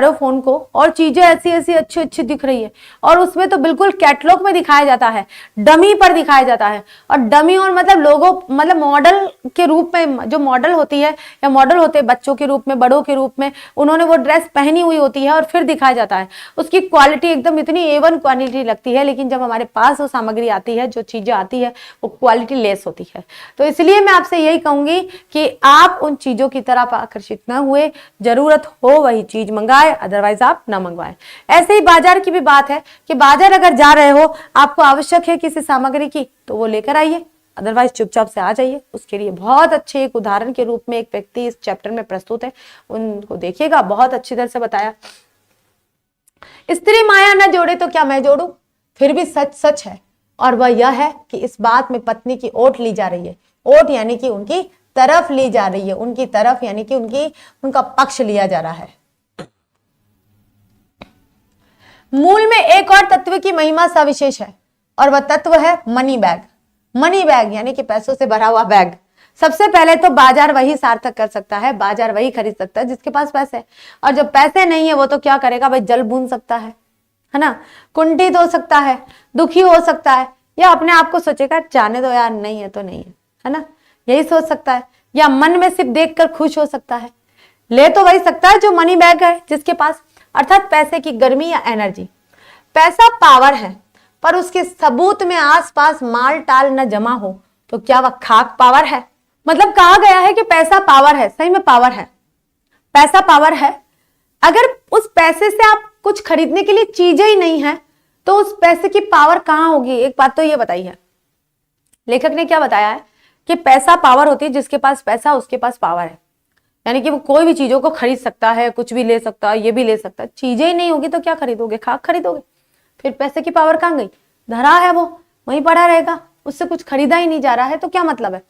हो फोन को, और चीजें ऐसी ऐसी अच्छी अच्छी दिख रही है, और उसमें तो बिल्कुल कैटलॉग में दिखाया जाता है, डमी पर दिखाया जाता है। और डमी और मतलब लोगो, मतलब मॉडल के रूप में, जो मॉडल होती है या मॉडल होते हैं बच्चों के रूप में, बड़ों के रूप में, उन्होंने वो ड्रेस पहनी हुई होती है और फिर दिखाया जाता है। उसकी क्वालिटी एकदम इतनी A1 क्वालिटी लगती है, लेकिन जब हमारे पास वो सामग्री आती है, जो चीजें आती है, वो क्वालिटी लेस होती है। तो इसलिए मैं आपसे यही कहूंगी कि आप उन चीजों की तरफ आकर्षित न हुए, जरूर हो वही चीज मंगाए, अदरवाइज आप ना मंगवाएं। ऐसे ही बाजार की भी बात है कि बाजार अगर जा रहे हो, आपको आवश्यक है किसी सामग्री की, तो वो लेकर आइए, अदरवाइज चुपचाप से आ जाइए। उसके लिए बहुत अच्छे एक उदाहरण के रूप में एक व्यक्ति इस चैप्टर में प्रस्तुत है, उनको देखिएगा, बहुत अच्छी तरह से बताया। स्त्री माया न जोड़े तो क्या मैं जोड़ू, फिर भी सच सच है, और वह यह है कि इस बात में पत्नी की ओट ली जा रही है। ओट यानी कि उनकी तरफ ली जा रही है, उनकी तरफ यानी कि उनका पक्ष लिया जा रहा है। मूल में एक और तत्व की महिमा सविशेष है, और वह तत्व है मनी बैग। मनी बैग यानी कि पैसों से भरा हुआ बैग। सबसे पहले तो बाजार वही सार्थक कर सकता है, बाजार वही खरीद सकता है जिसके पास पैसे है, और जब पैसे नहीं है वो तो क्या करेगा भाई, जल बूंद सकता है ना, कुंठित हो सकता है, दुखी हो सकता है, या अपने आप को सोचेगा जाने दो यार, नहीं है तो नहीं है ना, यही सोच सकता है, या मन में सिर्फ देखकर खुश हो सकता है। ले तो वही सकता है जो मनी बैग है जिसके पास, अर्थात पैसे की गर्मी या एनर्जी। पैसा पावर है, पर उसके सबूत में आसपास माल टाल न जमा हो तो क्या वह खाक पावर है। मतलब कहा गया है कि पैसा पावर है, सही में पावर है, पैसा पावर है। अगर उस पैसे से आप कुछ खरीदने के लिए चीजें ही नहीं है तो उस पैसे की पावर कहां होगी। एक बात तो ये बताई है, लेखक ने क्या बताया है कि पैसा पावर होती है, जिसके पास पैसा उसके पास पावर है, यानी कि वो कोई भी चीजों को खरीद सकता है, कुछ भी ले सकता है, ये भी ले सकता है। चीजें ही नहीं होगी तो क्या खरीदोगे, खाक खरीदोगे, फिर पैसे की पावर कहां गई, धरा है वो वहीं पड़ा रहेगा, उससे कुछ खरीदा ही नहीं जा रहा है तो क्या मतलब है।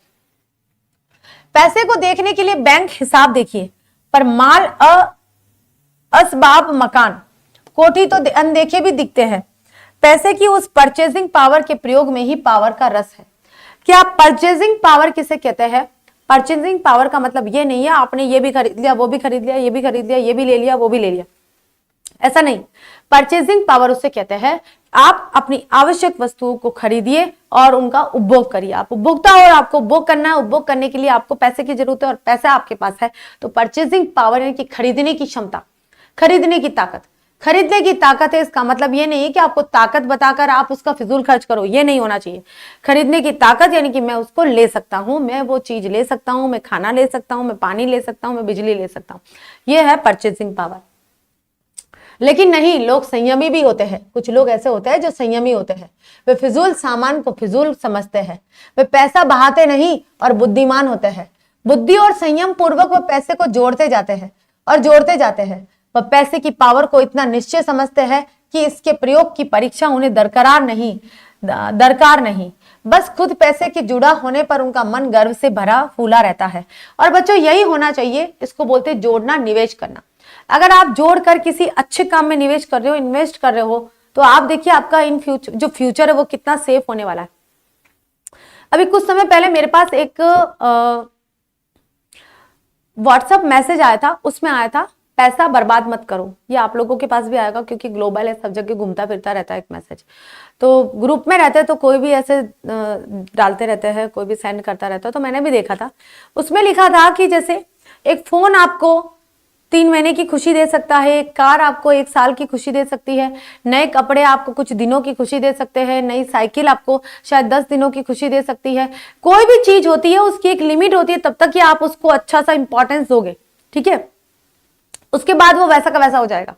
पैसे को देखने के लिए बैंक हिसाब देखिए, पर माल असबाब मकान कोठी तो अनदेखे भी दिखते हैं। पैसे की उस परचेजिंग पावर के प्रयोग में ही पावर का रस है। क्या परचेजिंग पावर किसे कहते हैं। परचेजिंग पावर का मतलब ये नहीं है आपने ये भी खरीद लिया, वो भी खरीद लिया, ये भी खरीद लिया, ये भी ले लिया, वो भी ले लिया, ऐसा नहीं। परचेजिंग पावर उसे कहते हैं आप अपनी आवश्यक वस्तुओं को खरीदिए और उनका उपभोग करिए। आप उपभोक्ता हो और आपको उपभोग करना है, उपभोग करने के लिए आपको पैसे की जरूरत है और पैसा आपके पास है, तो परचेजिंग पावर यानी कि खरीदने की क्षमता, खरीदने की ताकत। खरीदने की ताकत है, इसका मतलब ये नहीं है कि आपको ताकत बताकर आप उसका फिजूल खर्च करो, ये नहीं होना चाहिए। खरीदने की ताकत यानी कि मैं उसको ले सकता हूं, मैं वो चीज ले सकता हूं, मैं खाना ले सकता हूं, मैं पानी ले सकता हूं, मैं बिजली ले सकता हूं, ये है परचेजिंग पावर। लेकिन नहीं, लोग संयमी भी होते हैं। कुछ लोग ऐसे होते हैं जो संयमी होते हैं, वे फिजूल सामान को फिजूल समझते हैं, वे पैसा बहाते नहीं और बुद्धिमान होते हैं। बुद्धि और संयम पूर्वक वह पैसे को जोड़ते जाते हैं और जोड़ते जाते हैं। वह पैसे की पावर को इतना निश्चय समझते हैं कि इसके प्रयोग की परीक्षा उन्हें दरकार नहीं। बस खुद पैसे के जुड़ा होने पर उनका मन गर्व से भरा फूला रहता है। और बच्चों यही होना चाहिए, इसको बोलते जोड़ना, निवेश करना। अगर आप जोड़कर किसी अच्छे काम में निवेश कर रहे हो, इन्वेस्ट कर रहे हो, तो आप देखिए आपका इन फ्यूचर जो फ्यूचर है वो कितना सेफ होने वाला है। अभी कुछ समय पहले मेरे पास एक व्हाट्सएप मैसेज आया था, उसमें आया था पैसा बर्बाद मत करो। ये आप लोगों के पास भी आएगा क्योंकि ग्लोबल है, सब जगह घूमता फिरता रहता है एक मैसेज। तो ग्रुप में रहते हैं तो कोई भी ऐसे डालते रहते हैं, कोई भी सेंड करता रहता है, तो मैंने भी देखा था। उसमें लिखा था कि जैसे एक फोन आपको 3 महीने की खुशी दे सकता है, एक कार आपको 1 साल की खुशी दे सकती है, नए कपड़े आपको कुछ दिनों की खुशी दे सकते हैं, नई साइकिल आपको शायद 10 दिनों की खुशी दे सकती है। कोई भी चीज होती है उसकी एक लिमिट होती है, तब तक कि आप उसको अच्छा सा इंपॉर्टेंस दोगे, ठीक है। उसके बाद वो वैसा का वैसा हो जाएगा,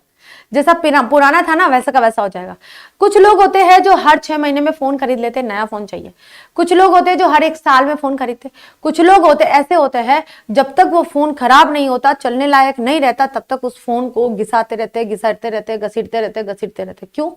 जैसा पुराना था ना वैसा का वैसा हो जाएगा। कुछ लोग होते हैं जो हर 6 महीने में फोन खरीद लेते हैं, नया फोन चाहिए। कुछ लोग होते हैं जो हर 1 साल में फोन खरीदते। कुछ लोग ऐसे होते हैं जब तक वो फोन खराब नहीं होता, चलने लायक नहीं रहता, तब तक उस फोन को घिसाते रहते, घसीटते रहते। क्यों?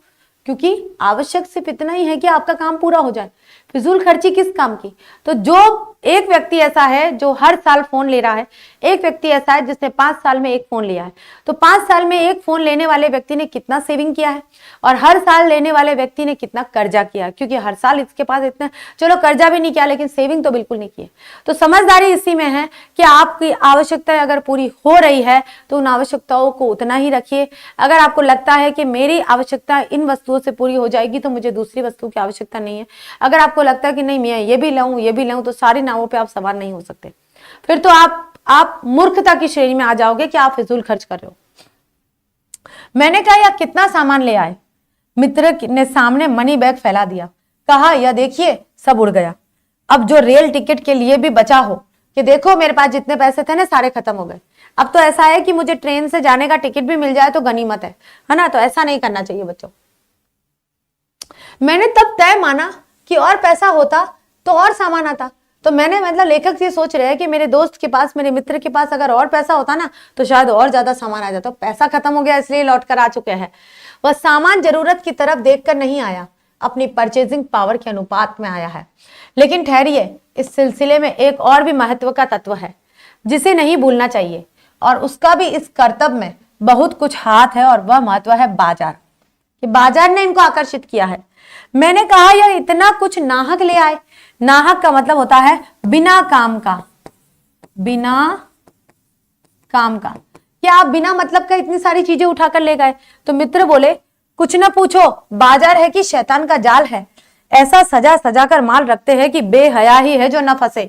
क्योंकि आवश्यक सिर्फ इतना ही है कि आपका काम पूरा हो जाए, फिजूल खर्ची किस काम की। तो जो एक व्यक्ति ऐसा है जो हर साल फोन ले रहा है, एक व्यक्ति ऐसा है जिसने 5 साल में एक फोन लिया है, तो 5 साल में एक फोन लेने वाले व्यक्ति ने कितना सेविंग किया है और हर साल लेने वाले व्यक्ति ने कितना कर्जा किया है, क्योंकि हर साल इसके पास इतना, चलो कर्जा भी नहीं किया लेकिन सेविंग तो बिल्कुल नहीं की है। तो समझदारी इसी में है कि आपकी आवश्यकताएं अगर पूरी हो रही है तो उन आवश्यकताओं को उतना ही रखिए। अगर आपको लगता है कि मेरी आवश्यकता इन वस्तुओं से पूरी हो जाएगी तो मुझे दूसरी वस्तु की आवश्यकता नहीं है, अगर आपको लगता है कि नहीं मैं ये भी लाऊं, तो सारी नावों पे आप सवार नहीं हो सकते। फिर तो आप मूर्खता की श्रेणी में आ जाओगे कि आप फिजूल खर्च कर रहे हो। मैंने कहा यह कितना सामान ले आए? मित्र ने सामने मनी बैग फैला दिया, कहा यह देखिए सब उड़ गया। अब जो रेल टिकट के लिए भी बचा हो कि देखो मेरे पास जितने पैसे थे ना सारे खत्म हो गए। अब तो ऐसा है कि मुझे ट्रेन से जाने का टिकट भी मिल जाए तो गनीमत है ना। तो ऐसा नहीं करना चाहिए बच्चों। मैंने तब तय माना कि और पैसा होता तो और सामान आता। तो मैंने मतलब लेखक ये सोच रहे हैं कि मेरे दोस्त के पास, मेरे मित्र के पास अगर और पैसा होता ना तो शायद और ज्यादा सामान आ जाता। पैसा खत्म हो गया इसलिए लौट कर आ चुके हैं। वह सामान जरूरत की तरफ देखकर नहीं आया, अपनी परचेजिंग पावर के अनुपात में आया है। लेकिन ठहरिए, इस सिलसिले में एक और भी महत्व का तत्व है जिसे नहीं भूलना चाहिए, और उसका भी इस कर्तव्य में बहुत कुछ हाथ है, और वह महत्व है बाजार। कि बाजार ने इनको आकर्षित किया है। मैंने कहा यह इतना कुछ नाहक ले आए। नाहक का मतलब होता है बिना काम का, बिना काम का। क्या आप बिना मतलब का इतनी सारी चीजें उठाकर ले गए? तो मित्र बोले कुछ ना पूछो, बाजार है कि शैतान का जाल है। ऐसा सजा सजा कर माल रखते हैं कि बेहया ही है जो न फंसे,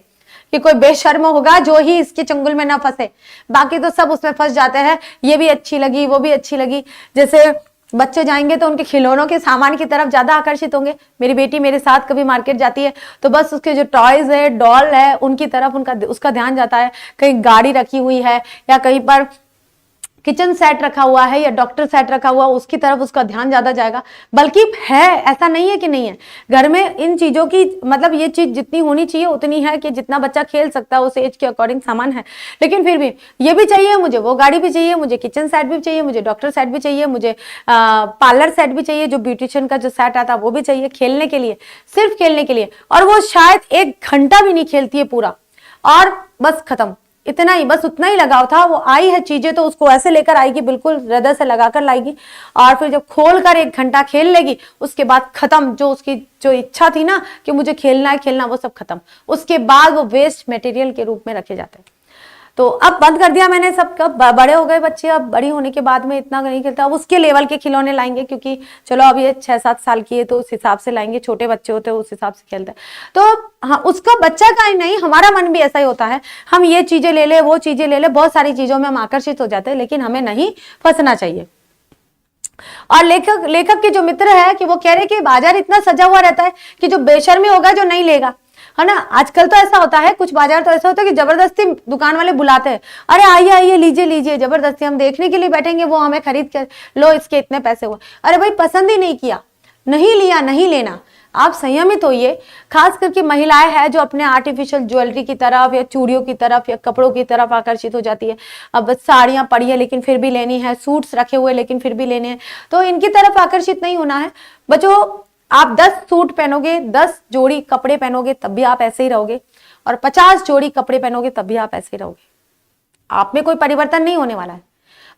कि कोई बेशर्म होगा जो ही इसके चंगुल में ना फंसे, बाकी तो सब उसमें फंस जाते हैं। ये भी अच्छी लगी, वो भी अच्छी लगी। जैसे बच्चे जाएंगे तो उनके खिलौनों के सामान की तरफ ज्यादा आकर्षित होंगे। मेरी बेटी मेरे साथ कभी मार्केट जाती है तो बस उसके जो टॉयज है, डॉल है, उनकी तरफ उसका ध्यान जाता है। कहीं गाड़ी रखी हुई है या कहीं पर किचन सेट रखा हुआ है या डॉक्टर सेट रखा हुआ, उसकी तरफ उसका ध्यान ज्यादा जाएगा। बल्कि है, ऐसा नहीं है कि नहीं है। घर में इन चीजों की मतलब ये चीज जितनी होनी चाहिए उतनी है कि जितना बच्चा खेल सकता है, उस एज के अकॉर्डिंग सामान है। लेकिन फिर भी ये भी चाहिए मुझे, वो गाड़ी भी चाहिए मुझे, किचन सेट भी चाहिए मुझे, डॉक्टर सेट भी चाहिए मुझे, पार्लर सेट भी चाहिए, जो ब्यूटिशियन का जो सेट आता है वो भी चाहिए, खेलने के लिए, सिर्फ खेलने के लिए। और वो शायद 1 घंटा भी नहीं खेलती है पूरा, और बस खत्म। इतना ही, बस उतना ही लगाव था। वो आई है चीजें तो उसको ऐसे लेकर आएगी, बिल्कुल हृदय से लगाकर लाएगी, और फिर जब खोल कर 1 घंटा खेल लेगी उसके बाद खत्म। जो उसकी जो इच्छा थी ना कि मुझे खेलना है खेलना, वो सब खत्म। उसके बाद वो वेस्ट मटेरियल के रूप में रखे जाते हैं। तो अब बंद कर दिया मैंने सब। कब बड़े हो गए बच्चे, अब बड़ी होने के बाद में इतना नहीं खेलता। अब उसके लेवल के खिलौने लाएंगे, क्योंकि चलो अब ये 6-7 साल की है तो उस हिसाब से लाएंगे। छोटे बच्चे होते हैं उस हिसाब से खेलते हैं। तो हाँ, उसका बच्चा का ही नहीं, हमारा मन भी ऐसा ही होता है। हम ये चीजें ले ले, वो चीजें ले ले, बहुत सारी चीजों में हम आकर्षित हो जाते हैं, लेकिन हमें नहीं फंसना चाहिए। और लेखक के जो मित्र है कि वो कह रहे कि बाजार इतना सजा हुआ रहता है कि जो बेशर्मी होगा जो नहीं लेगा, है ना। आजकल तो ऐसा होता है, कुछ बाजार तो ऐसा होता है कि जबरदस्ती दुकान वाले बुलाते हैं, अरे आइए आइए लीजिए लीजिए, जबरदस्ती हम देखने के लिए बैठेंगे, वो हमें खरीद के लो, इसके इतने पैसे हुए। अरे भाई पसंद ही नहीं किया, नहीं लिया, नहीं लेना। आप संयमित होइए। खास करके महिलाएं हैं जो अपने आर्टिफिशियल ज्वेलरी की तरफ या चूड़ियों की तरफ या कपड़ों की तरफ आकर्षित हो जाती है। अब साड़ियां पड़ी है लेकिन फिर भी लेनी है, सूट्स रखे हुए लेकिन फिर भी लेने हैं, तो इनकी तरफ आकर्षित नहीं होना है बच्चों। आप 10 सूट पहनोगे, 10 जोड़ी कपड़े पहनोगे तब भी आप ऐसे ही रहोगे, और 50 जोड़ी कपड़े पहनोगे तब भी आप ऐसे ही रहोगे। आप में कोई परिवर्तन नहीं होने वाला है।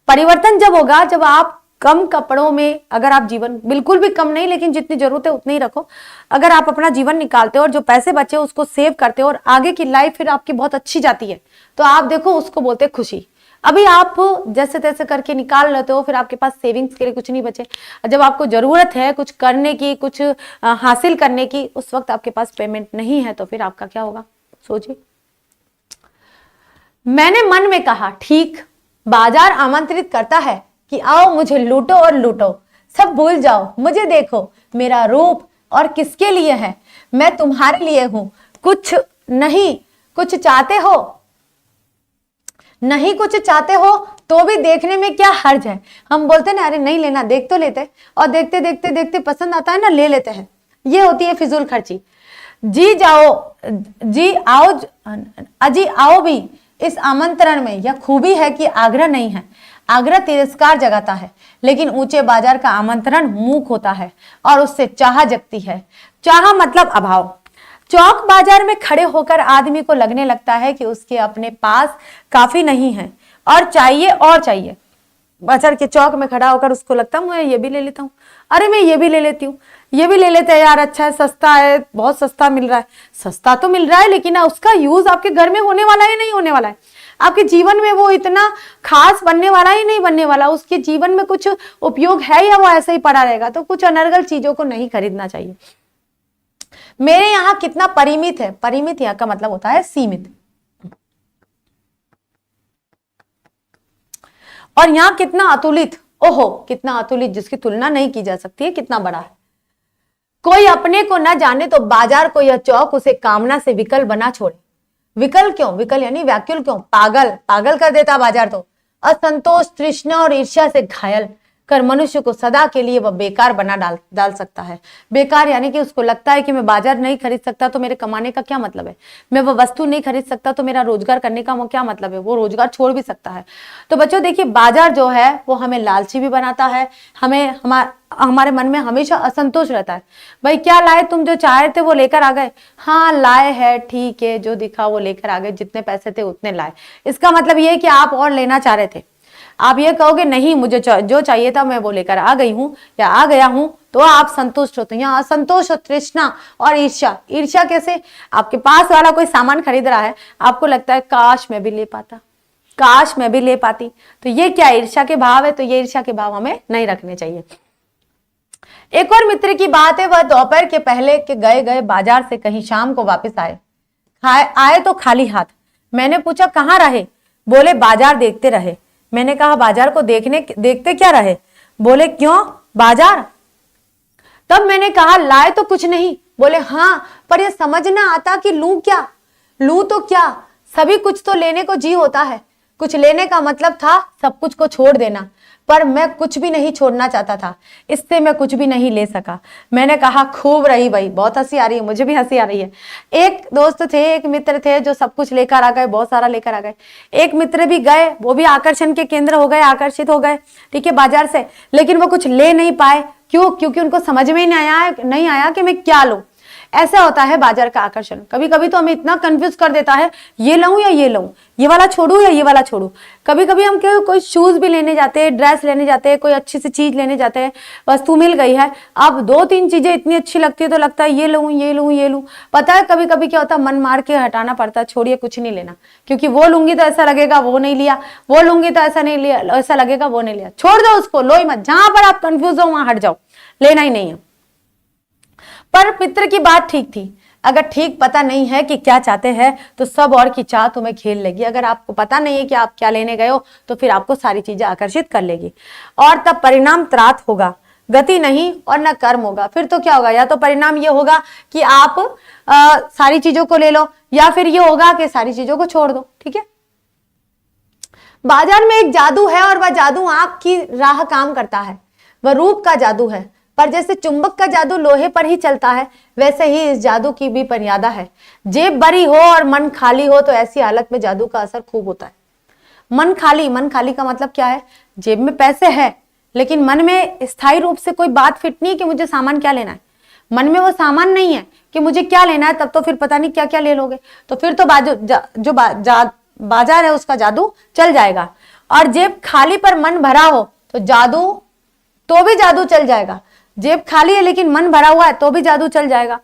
परिवर्तन जब होगा जब आप कम कपड़ों में, अगर आप जीवन बिल्कुल भी कम नहीं लेकिन जितनी जरूरत है उतनी ही रखो, अगर आप अपना जीवन निकालते हो और जो पैसे बचे उसको सेव करते हो और आगे की लाइफ फिर आपकी बहुत अच्छी जाती है, तो आप देखो उसको बोलते हैं खुशी। अभी आप जैसे तैसे करके निकाल लेते हो, फिर आपके पास सेविंग्स के लिए कुछ नहीं बचे। जब आपको जरूरत है कुछ करने की, कुछ हासिल करने की, उस वक्त आपके पास पेमेंट नहीं है, तो फिर आपका क्या होगा सोचिए। मैंने मन में कहा ठीक, बाजार आमंत्रित करता है कि आओ मुझे लूटो और लूटो, सब भूल जाओ, मुझे देखो, मेरा रूप और किसके लिए है, मैं तुम्हारे लिए हूं, कुछ नहीं कुछ चाहते हो, नहीं कुछ चाहते हो तो भी देखने में क्या हर्ज है। हम बोलते ना अरे नहीं लेना, देख तो लेते, और देखते देखते देखते पसंद आता है ना, ले लेते हैं। ये होती है फिजूल खर्ची। जी जाओ, जी आओ, अजी आओ भी इस आमंत्रण में। यह खूबी है कि आग्रह नहीं है, आग्रह तिरस्कार जगाता है, लेकिन ऊंचे बाजार का आमंत्रण मूक होता है और उससे चाह जगती है। चाह मतलब अभाव। चौक बाजार में खड़े होकर आदमी को लगने लगता है कि उसके अपने पास काफी नहीं है और चाहिए और चाहिए। बाजार के चौक में खड़ा होकर उसको लगता है मैं ये भी ले लेता हूँ, अरे मैं ये भी ले लेती हूँ, ये भी ले लेते हैं यार, अच्छा है, सस्ता है, बहुत सस्ता मिल रहा है। सस्ता तो मिल रहा है लेकिन उसका यूज आपके घर में होने वाला है नहीं होने वाला है, आपके जीवन में वो इतना खास बनने वाला ही नहीं बनने वाला, उसके जीवन में कुछ उपयोग है या वो ऐसे ही पड़ा रहेगा। तो कुछ अनर्गल चीजों को नहीं खरीदना चाहिए। मेरे यहाँ कितना परिमित है, परिमित यहाँ का मतलब होता है सीमित, और यहाँ कितना अतुलित, ओहो कितना अतुलित, जिसकी तुलना नहीं की जा सकती है, कितना बड़ा है। कोई अपने को न जाने तो बाजार को यह चौक उसे कामना से विकल बना छोड़े। विकल क्यों, विकल यानी व्याकुल क्यों, पागल, पागल कर देता बाजार तो। असंतोष, तृष्णा और ईर्ष्या से घायल कर मनुष्य को सदा के लिए वह बेकार बना डाल सकता है। बेकार यानी कि उसको लगता है कि मैं बाजार नहीं खरीद सकता तो मेरे कमाने का क्या मतलब है, मैं वह वस्तु नहीं खरीद सकता तो मेरा रोजगार करने का वो क्या मतलब है, वो रोजगार छोड़ भी सकता है। तो बच्चों देखिए, बाजार जो है वो हमें लालची भी बनाता है, हमें हमारे मन में हमेशा असंतोष रहता है। भाई क्या लाए तुम, जो चाहे थे वो लेकर आ गए, हाँ लाए है ठीक है, जो दिखा वो लेकर आ गए, जितने पैसे थे उतने लाए। इसका मतलब ये है कि आप और लेना चाह रहे थे। आप ये कहोगे नहीं मुझे जो चाहिए था मैं वो लेकर आ गई हूं या आ गया हूं, तो आप संतुष्ट होते हैं। यहाँ असंतोष, तृष्णा और ईर्ष्या। ईर्ष्या कैसे, आपके पास वाला कोई सामान खरीद रहा है, आपको लगता है काश मैं भी ले पाता, काश मैं भी ले पाती। तो ये क्या ईर्ष्या के भाव है, तो ये ईर्ष्या के भाव हमें नहीं रखने चाहिए। एक और मित्र की बात है, वह दोपहर के पहले के गए बाजार से कहीं शाम को वापस आए तो खाली हाथ। मैंने पूछा कहाँ रहे, बोले बाजार देखते रहे। मैंने कहा बाजार को देखते क्या रहे, बोले क्यों बाजार। तब मैंने कहा लाए तो कुछ नहीं, बोले हाँ पर यह समझ ना आता कि लूं क्या, लूं तो क्या, सभी कुछ तो लेने को जी होता है। कुछ लेने का मतलब था सब कुछ को छोड़ देना, पर मैं कुछ भी नहीं छोड़ना चाहता था, इससे मैं कुछ भी नहीं ले सका। मैंने कहा खूब रही भाई, बहुत हंसी आ रही है, मुझे भी हंसी आ रही है। एक दोस्त थे, एक मित्र थे जो सब कुछ लेकर आ गए, बहुत सारा लेकर आ गए। एक मित्र भी गए, वो भी आकर्षण के केंद्र हो गए, आकर्षित हो गए, ठीक है, बाजार से, लेकिन वो कुछ ले नहीं पाए। क्यों, क्योंकि उनको समझ में नहीं आया कि मैं क्या लूं। ऐसा होता है बाजार का आकर्षण। कभी कभी तो हमें इतना कंफ्यूज कर देता है, ये लूं या ये लूं, ये वाला छोड़ू या ये वाला छोड़ू। कभी कभी हम कोई शूज भी लेने जाते हैं, ड्रेस लेने जाते हैं, कोई अच्छी सी चीज लेने जाते हैं, वस्तु मिल गई है, अब 2-3 चीजें इतनी अच्छी लगती है तो लगता है ये लूं ये लूं ये लूं। पता है कभी कभी क्या होता है, मन मार के हटाना पड़ता है, छोड़िए कुछ नहीं लेना, क्योंकि वो लूंगी तो ऐसा लगेगा वो नहीं लिया, वो लूंगी तो ऐसा नहीं लिया, ऐसा लगेगा वो नहीं लिया। छोड़ दो उसको, लो ही मत, जहां पर आप कंफ्यूज हो वहां हट जाओ, लेना ही नहीं है। पर मित्र की बात ठीक थी। अगर ठीक पता नहीं है कि क्या चाहते हैं तो सब और की चाह तुम्हें खेल लेगी। अगर आपको पता नहीं है कि आप क्या लेने गए हो तो फिर आपको सारी चीजें आकर्षित कर लेगी, और तब परिणाम त्रात होगा, गति नहीं और न कर्म होगा। फिर तो क्या होगा, या तो परिणाम ये होगा कि आप सारी चीजों को ले लो, या फिर ये होगा कि सारी चीजों को छोड़ दो। ठीक है, बाजार में एक जादू है और वह जादू आंख की राह काम करता है, वह रूप का जादू है। पर जैसे चुंबक का जादू लोहे पर ही चलता है, वैसे ही इस जादू की भी मर्यादा है। जेब भरी हो और मन खाली हो तो ऐसी हालत में जादू का असर खूब होता है। मन खाली का मतलब क्या है, जेब में पैसे है लेकिन मन में स्थायी रूप से कोई बात फिट नहीं कि मुझे सामान क्या लेना है, मन में वो सामान नहीं है कि मुझे क्या लेना है, तब तो फिर पता नहीं क्या क्या ले लोगे, तो फिर तो बाजार है उसका जादू चल जाएगा। और जेब खाली पर मन भरा हो तो भी जादू चल जाएगा। जेब खाली है लेकिन मन भरा हुआ है तो भी जादू चल जाएगा।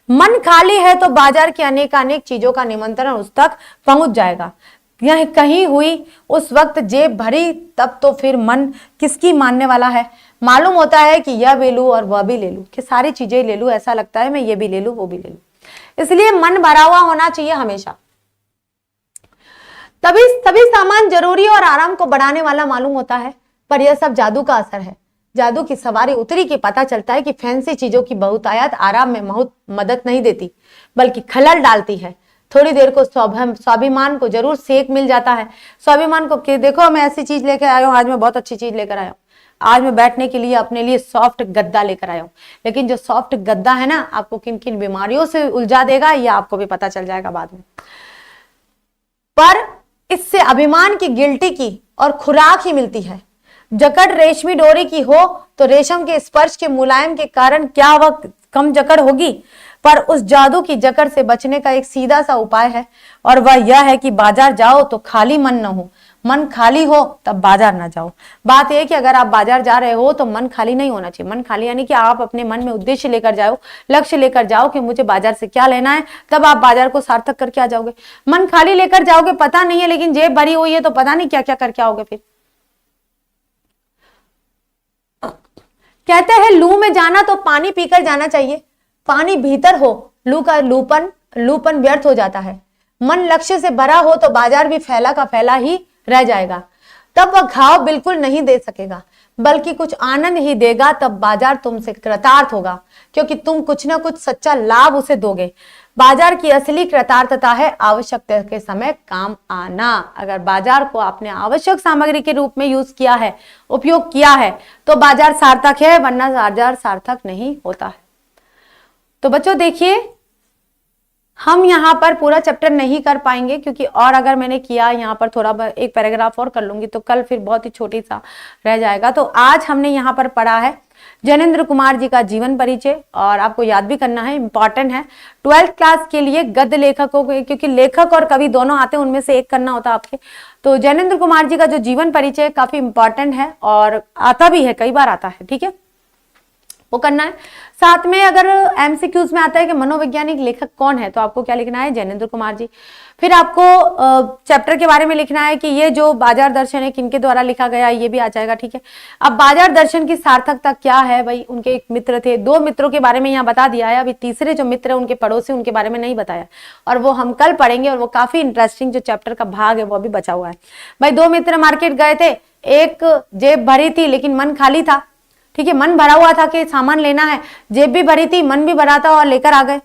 मन खाली है तो बाजार की अनेक चीजों का निमंत्रण उस तक पहुंच जाएगा। यह कहीं हुई उस वक्त जेब भरी, तब तो फिर मन किसकी मानने वाला है। मालूम होता है कि यह भी लूं और वह भी ले लूं, कि सारी चीजें ले लूं, ऐसा लगता है मैं ये भी ले लूं वो भी ले लूं। इसलिए मन भरा हुआ होना चाहिए हमेशा। तभी सभी सामान जरूरी और आराम को बढ़ाने वाला मालूम होता है, पर यह सब जादू का असर है। जादू की सवारी उतरी कि पता चलता है कि फैंसी चीजों की बहुतायत आराम में बहुत मदद नहीं देती, बल्कि खलल डालती है। थोड़ी देर को स्वाभिमान को जरूर सेक मिल जाता है। स्वाभिमान को कि देखो मैं ऐसी चीज लेकर आया हूँ, आज मैं बहुत अच्छी चीज लेकर आया हूँ, आज मैं बैठने के लिए अपने लिए सॉफ्ट गद्दा लेकर आया हूँ। लेकिन जो सॉफ्ट गद्दा है ना, आपको किन किन बीमारियों से उलझा देगा, यह आपको भी पता चल जाएगा बाद में। पर इससे अभिमान की, गिल्टी की और खुराक ही मिलती है। जकड़ रेशमी डोरी की हो तो रेशम के स्पर्श के मुलायम के कारण क्या वह कम जकड़ होगी? पर उस जादू की जकड़ से बचने का एक सीधा सा उपाय है, और वह यह है कि बाजार जाओ तो खाली मन न हो। मन खाली हो तब बाजार ना जाओ। बात यह है कि अगर आप बाजार जा रहे हो तो मन खाली नहीं होना चाहिए। मन खाली यानी कि आप अपने मन में उद्देश्य लेकर जाओ, लक्ष्य लेकर जाओ कि मुझे बाजार से क्या लेना है, तब आप बाजार को सार्थक करके आ जाओगे। मन खाली लेकर जाओगे, पता नहीं है, लेकिन जेब भरी हुई है तो पता नहीं क्या क्या करके आओगे। फिर कहते हैं लू में जाना तो पानी पीकर जाना चाहिए। पानी भीतर हो, लू का लूपन व्यर्थ हो जाता है। मन लक्ष्य से भरा हो तो बाजार भी फैला का फैला ही रह जाएगा। तब वह घाव बिल्कुल नहीं दे सकेगा, बल्कि कुछ आनंद ही देगा। तब बाजार तुमसे कृतार्थ होगा, क्योंकि तुम कुछ ना कुछ सच्चा लाभ उसे दोगे। बाजार की असली कृतार्थता है आवश्यकता के समय काम आना। अगर बाजार को आपने आवश्यक सामग्री के रूप में यूज किया है, उपयोग किया है, तो बाजार सार्थक है, वरना बाजार सार्थक नहीं होता है। तो बच्चों देखिए, हम यहाँ पर पूरा चैप्टर नहीं कर पाएंगे, क्योंकि और अगर मैंने किया यहाँ पर थोड़ा एक पैराग्राफ और कर लूंगी तो कल फिर बहुत ही छोटी सा रह जाएगा। तो आज हमने यहाँ पर पढ़ा है जैनेंद्र कुमार जी का जीवन परिचय, और आपको याद भी करना है, इंपॉर्टेंट है 12th क्लास के लिए गद्य लेखकों के, क्योंकि लेखक और कवि दोनों आते हैं, उनमें से एक करना होता है आपके। तो जैनेंद्र कुमार जी का जो जीवन परिचय काफी इंपॉर्टेंट है और आता भी है, कई बार आता है, ठीक है, वो करना है। साथ में अगर एमसीक्यूज में आता है कि मनोवैज्ञानिक लेखक कौन है, तो आपको क्या लिखना है, जैनेंद्र कुमार जी। फिर आपको चैप्टर के बारे में लिखना है कि ये जो बाजार दर्शन है किनके द्वारा लिखा गया, ये भी आ जाएगा, ठीक है। अब बाजार दर्शन की सार्थकता क्या है, भाई उनके एक मित्र थे, 2 मित्रों के बारे में यहाँ बता दिया है। अभी तीसरे जो मित्र है उनके पड़ोसी, उनके बारे में नहीं बताया, और वो हम कल पढ़ेंगे, और वो काफी इंटरेस्टिंग जो चैप्टर का भाग है वो अभी बचा हुआ है। भाई 2 मित्र मार्केट गए थे, एक जेब भरी थी लेकिन मन खाली था, ठीक है, मन भरा हुआ था कि सामान लेना है, जेब भी भरी थी, मन भी भरा था और लेकर आ गए।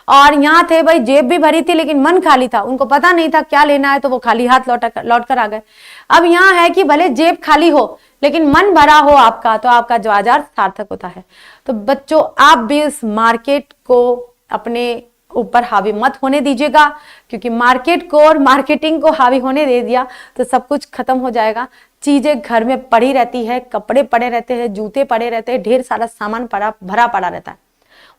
और यहाँ थे भाई, जेब भी भरी थी लेकिन मन खाली था, उनको पता नहीं था क्या लेना है, तो वो खाली हाथ लौट कर आ गए। अब यहाँ है कि भले जेब खाली हो लेकिन मन भरा हो आपका, तो आपका बाजार सार्थक होता है। तो बच्चों आप भी इस मार्केट को अपने ऊपर हावी मत होने दीजिएगा, क्योंकि मार्केट को और मार्केटिंग को हावी होने दे दिया तो सब कुछ खत्म हो जाएगा। चीजें घर में पड़ी रहती है, कपड़े पड़े रहते हैं, जूते पड़े रहते हैं, ढेर सारा सामान भरा पड़ा रहता है,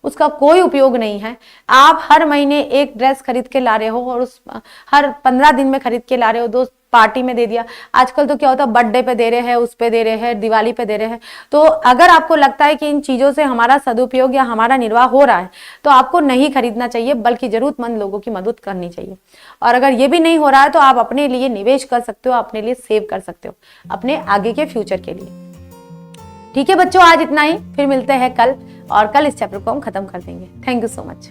उसका कोई उपयोग नहीं है। आप हर महीने एक ड्रेस खरीद के ला रहे हो और उस हर 15 दिन में खरीद के ला रहे हो, 2 पार्टी में दे दिया। आजकल तो क्या होता है, बर्थडे पे दे रहे हैं, उस पे दे रहे हैं, दिवाली पे दे रहे हैं। तो अगर आपको लगता है कि इन चीजों से हमारा सदुपयोग या हमारा निर्वाह हो रहा है, तो आपको नहीं खरीदना चाहिए, बल्कि जरूरतमंद लोगों की मदद करनी चाहिए। और अगर ये भी नहीं हो रहा है तो आप अपने लिए निवेश कर सकते हो, अपने लिए सेव कर सकते हो, अपने आगे के फ्यूचर के लिए। ठीक है बच्चों, आज इतना ही, फिर मिलते हैं कल, और कल इस चैप्टर को हम खत्म कर देंगे। Thank you so much.